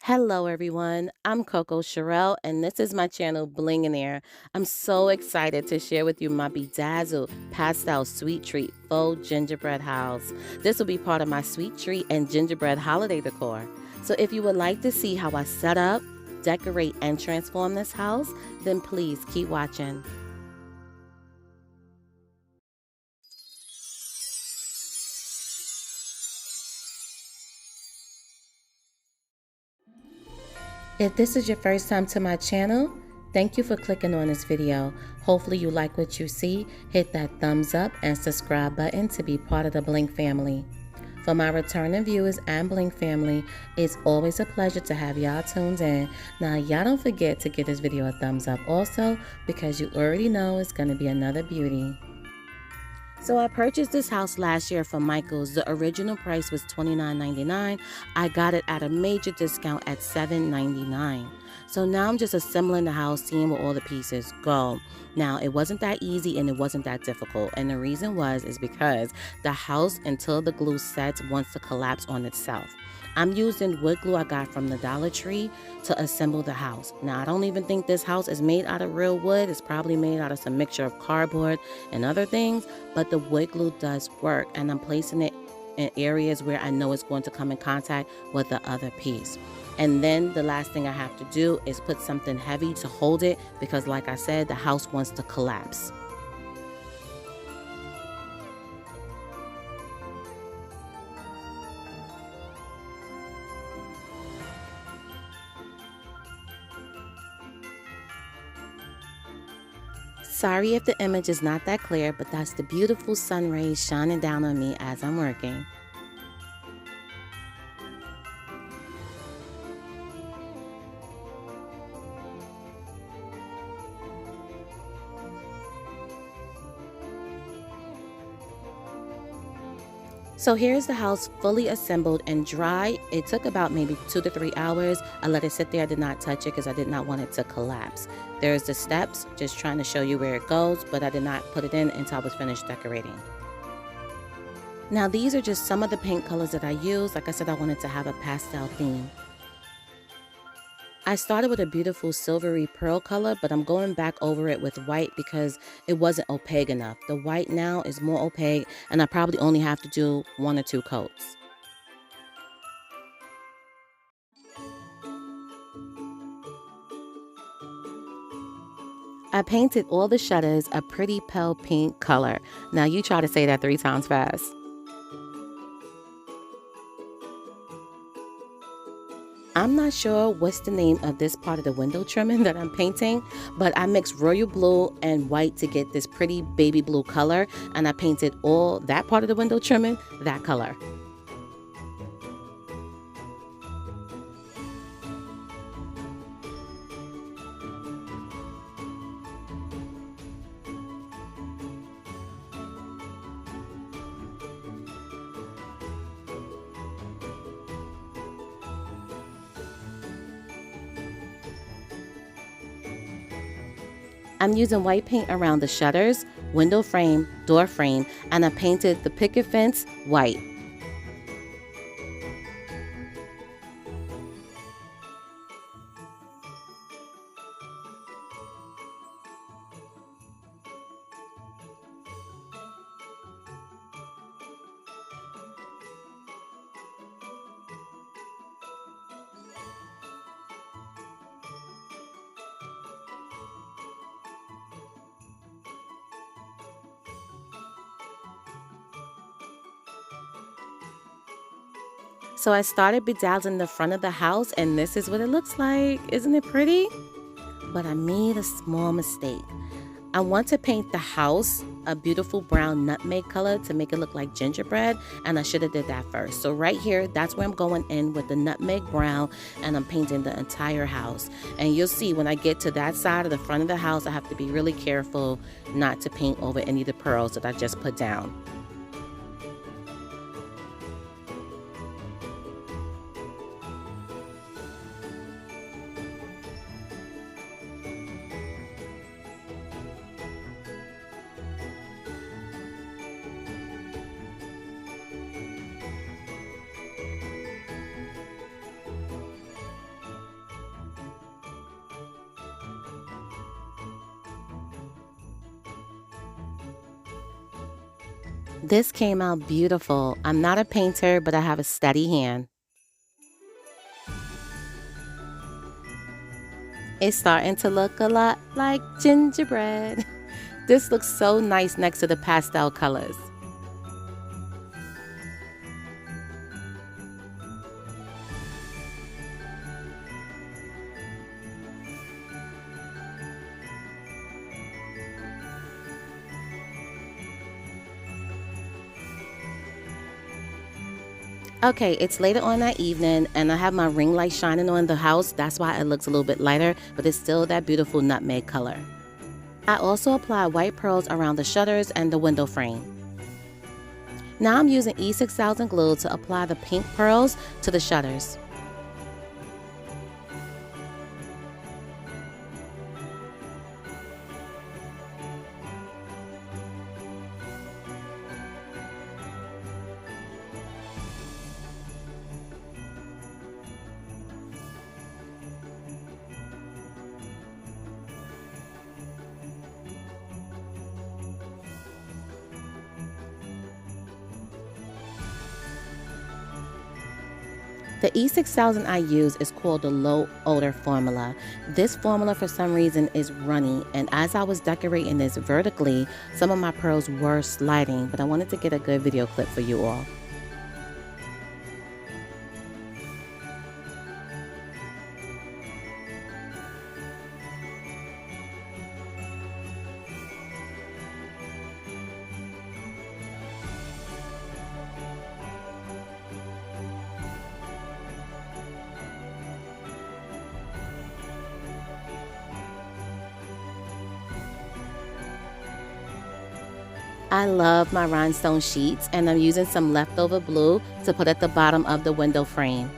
Hello, everyone. I'm Coco Sherelle, and this is my channel, Bling. I'm so excited to share with you my Bedazzled Pastel Sweet Treat Faux Gingerbread House. This will be part of my sweet treat and gingerbread holiday decor. So if you would like to see how I set up, decorate, and transform this house, then please keep watching. If this is your first time to my channel, thank you for clicking on this video. Hopefully you like what you see. Hit that thumbs up and subscribe button to be part of the Bling family. For my returning viewers and Bling family, it's always a pleasure to have y'all tuned in. Now y'all don't forget to give this video a thumbs up also, because you already know it's going to be another beauty. So I purchased this house last year from Michael's. The original price was $29.99. I got it at a major discount at $7.99. So now I'm just assembling the house, seeing where all the pieces go. Now, it wasn't that easy and it wasn't that difficult. And the reason is because the house, until the glue sets, wants to collapse on itself. I'm using wood glue I got from the Dollar Tree to assemble the house. Now, I don't even think this house is made out of real wood. It's probably made out of some mixture of cardboard and other things, but the wood glue does work, and I'm placing it in areas where I know it's going to come in contact with the other piece. And then the last thing I have to do is put something heavy to hold it, because like I said, the house wants to collapse. Sorry if the image is not that clear, but that's the beautiful sun rays shining down on me as I'm working. So here's the house fully assembled and dry. It took about maybe 2 to 3 hours. I let it sit there. I did not touch it because I did not want it to collapse. There's the steps, just trying to show you where it goes, but I did not put it in until I was finished decorating. Now these are just some of the paint colors that I used. Like I said, I wanted to have a pastel theme. I started with a beautiful silvery pearl color, but I'm going back over it with white because it wasn't opaque enough. The white now is more opaque, and I probably only have to do 1 or 2 coats. I painted all the shutters a pretty pale pink color. Now you try to say that 3 times fast. I'm not sure what's the name of this part of the window trimming that I'm painting, but I mixed royal blue and white to get this pretty baby blue color, and I painted all that part of the window trimming that color. I'm using white paint around the shutters, window frame, door frame, and I painted the picket fence white. So I started bedazzling the front of the house, and this is what it looks like. Isn't it pretty? But I made a small mistake. I want to paint the house a beautiful brown nutmeg color to make it look like gingerbread, and I should have did that first. So right here, that's where I'm going in with the nutmeg brown, and I'm painting the entire house. And you'll see when I get to that side of the front of the house, I have to be really careful not to paint over any of the pearls that I just put down. This came out beautiful. I'm not a painter, but I have a steady hand. It's starting to look a lot like gingerbread. This looks so nice next to the pastel colors. Okay, it's later on that evening and I have my ring light shining on the house. That's why it looks a little bit lighter, but it's still that beautiful nutmeg color. I also apply white pearls around the shutters and the window frame. Now I'm using E6000 glue to apply the pink pearls to the shutters. The E6000 I use is called the low odor formula. This formula for some reason is runny, and as I was decorating this vertically, some of my pearls were sliding, but I wanted to get a good video clip for you all. I love my rhinestone sheets, and I'm using some leftover blue to put at the bottom of the window frame.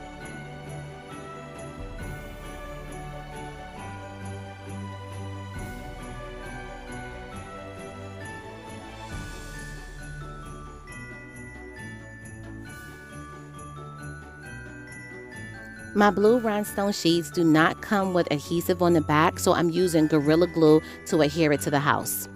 My blue rhinestone sheets do not come with adhesive on the back, so I'm using Gorilla Glue to adhere it to the house.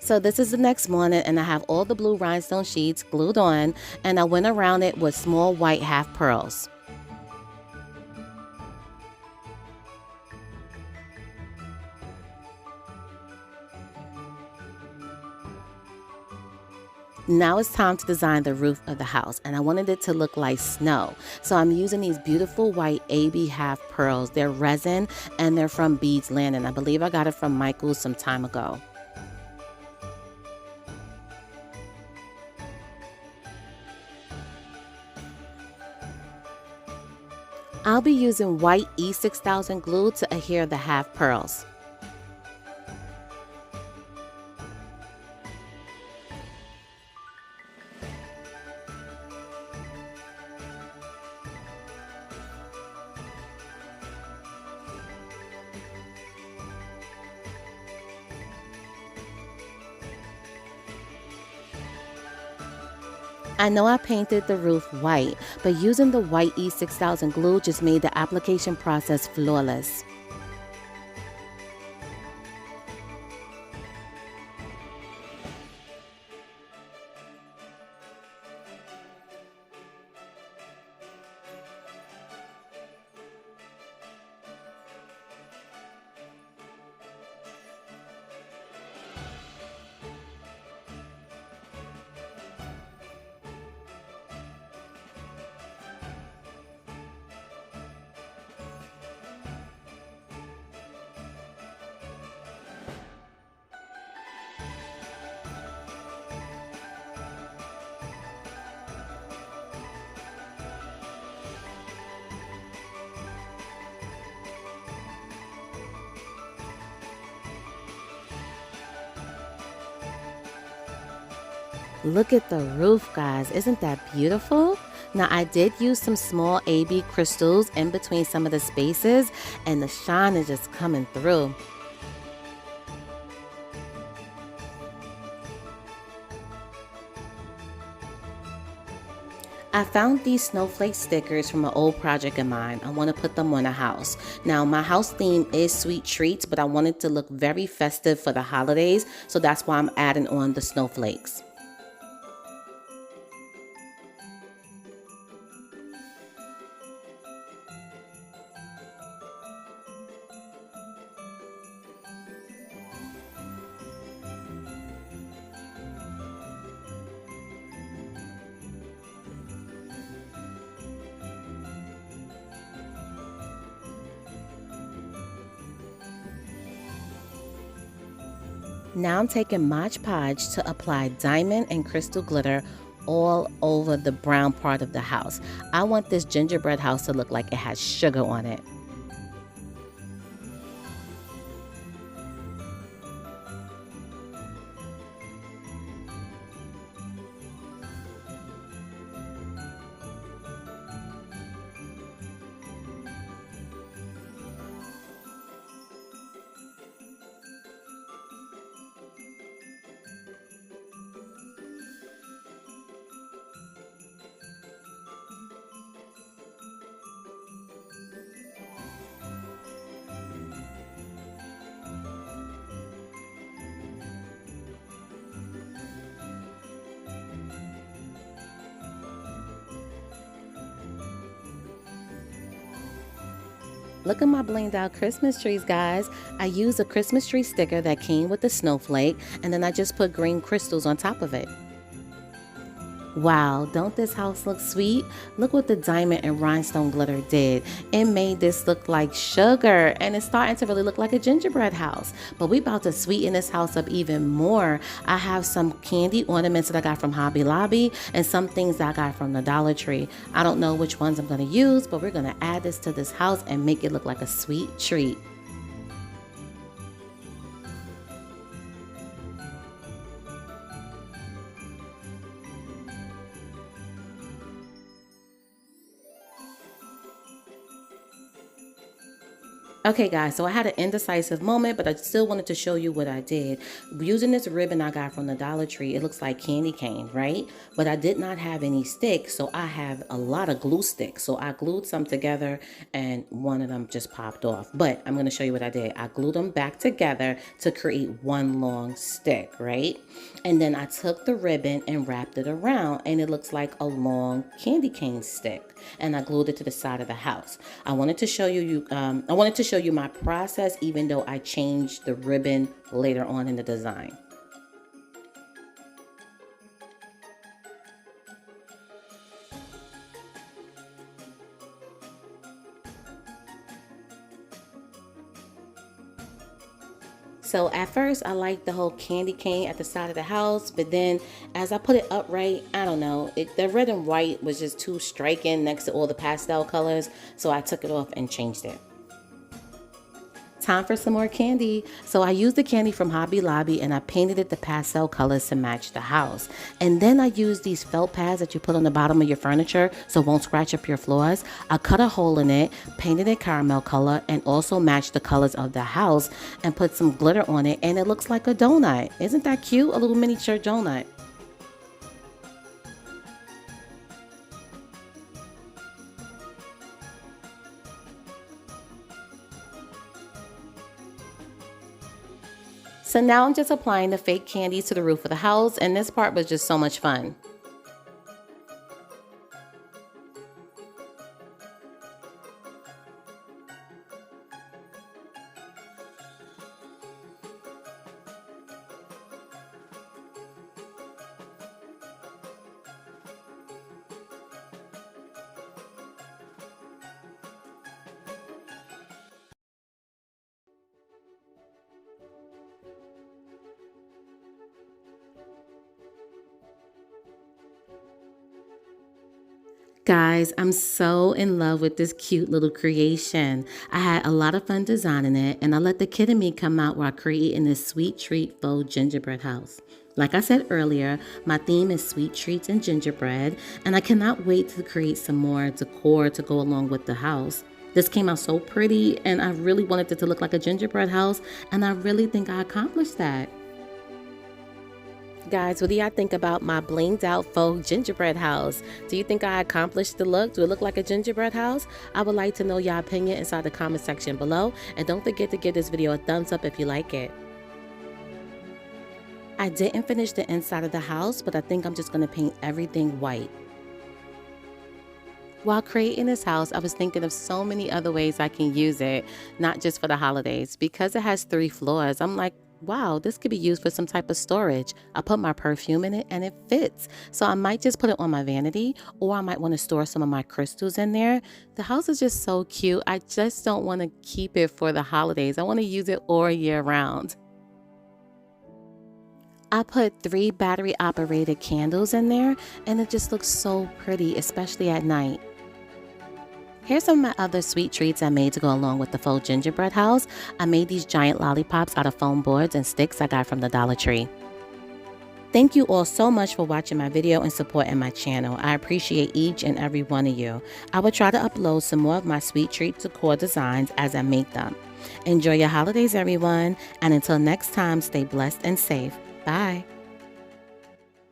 So this is the next morning and I have all the blue rhinestone sheets glued on, and I went around it with small white half pearls. Now it's time to design the roof of the house, and I wanted it to look like snow. So I'm using these beautiful white AB half pearls. They're resin and they're from Beads Land, and I believe I got it from Michael's some time ago. I'll be using white E6000 glue to adhere the half pearls. I know I painted the roof white, but using the white E6000 glue just made the application process flawless. Look at the roof, guys. Isn't that beautiful? Now, I did use some small AB crystals in between some of the spaces, and the shine is just coming through. I found these snowflake stickers from an old project of mine. I want to put them on a house. Now, my house theme is sweet treats, but I want it to look very festive for the holidays, so that's why I'm adding on the snowflakes. Now I'm taking Mod Podge to apply diamond and crystal glitter all over the brown part of the house. I want this gingerbread house to look like it has sugar on it. Look at my blinged out Christmas trees, guys. I used a Christmas tree sticker that came with the snowflake, and then I just put green crystals on top of it. Wow, don't this house look sweet? Look what the diamond and rhinestone glitter did. It made this look like sugar, and it's starting to really look like a gingerbread house. But we about to sweeten this house up even more. I have some candy ornaments that I got from Hobby Lobby and some things that I got from the Dollar Tree. I don't know which ones I'm gonna use, but we're gonna add this to this house and make it look like a sweet treat. Okay guys, so I had an indecisive moment, but I still wanted to show you what I did. Using this ribbon I got from the Dollar Tree, it looks like candy cane, right? But I did not have any sticks, so I have a lot of glue sticks. So I glued some together and one of them just popped off. But I'm gonna show you what I did. I glued them back together to create one long stick, right? And then I took the ribbon and wrapped it around and it looks like a long candy cane stick. And I glued it to the side of the house. I wanted to show you my process, even though I changed the ribbon later on in the design. So at first I liked the whole candy cane at the side of the house, but then as I put it upright, I don't know, the red and white was just too striking next to all the pastel colors, so I took it off and changed it. Time for some more candy. So I used the candy from Hobby Lobby and I painted it the pastel colors to match the house. And then I used these felt pads that you put on the bottom of your furniture so it won't scratch up your floors. I cut a hole in it, painted it caramel color, and also matched the colors of the house and put some glitter on it, and it looks like a donut. Isn't that cute? A little miniature donut. So now I'm just applying the fake candies to the roof of the house, and this part was just so much fun. Guys, I'm so in love with this cute little creation. I had a lot of fun designing it, and I let the kid in me come out while creating this sweet treat faux gingerbread house. Like I said earlier, my theme is sweet treats and gingerbread, and I cannot wait to create some more decor to go along with the house. This came out so pretty, and I really wanted it to look like a gingerbread house, and I really think I accomplished that. Guys, what do y'all think about my blinged out faux gingerbread house? Do you think I accomplished the look? Do it look like a gingerbread house? I would like to know y'all opinion inside the comment section below. And don't forget to give this video a thumbs up if you like it. I didn't finish the inside of the house, but I think I'm just going to paint everything white. While creating this house, I was thinking of so many other ways I can use it, not just for the holidays. Because it has 3 floors, I'm like, wow, this could be used for some type of storage. I put my perfume in it and it fits. So I might just put it on my vanity, or I might want to store some of my crystals in there. The house is just so cute. I just don't want to keep it for the holidays. I want to use it all year round. I put 3 battery operated candles in there and it just looks so pretty, especially at night. Here's some of my other sweet treats I made to go along with the faux gingerbread house. I made these giant lollipops out of foam boards and sticks I got from the Dollar Tree. Thank you all so much for watching my video and supporting my channel. I appreciate each and every one of you. I will try to upload some more of my sweet treat decor designs as I make them. Enjoy your holidays, everyone, and until next time, stay blessed and safe. Bye.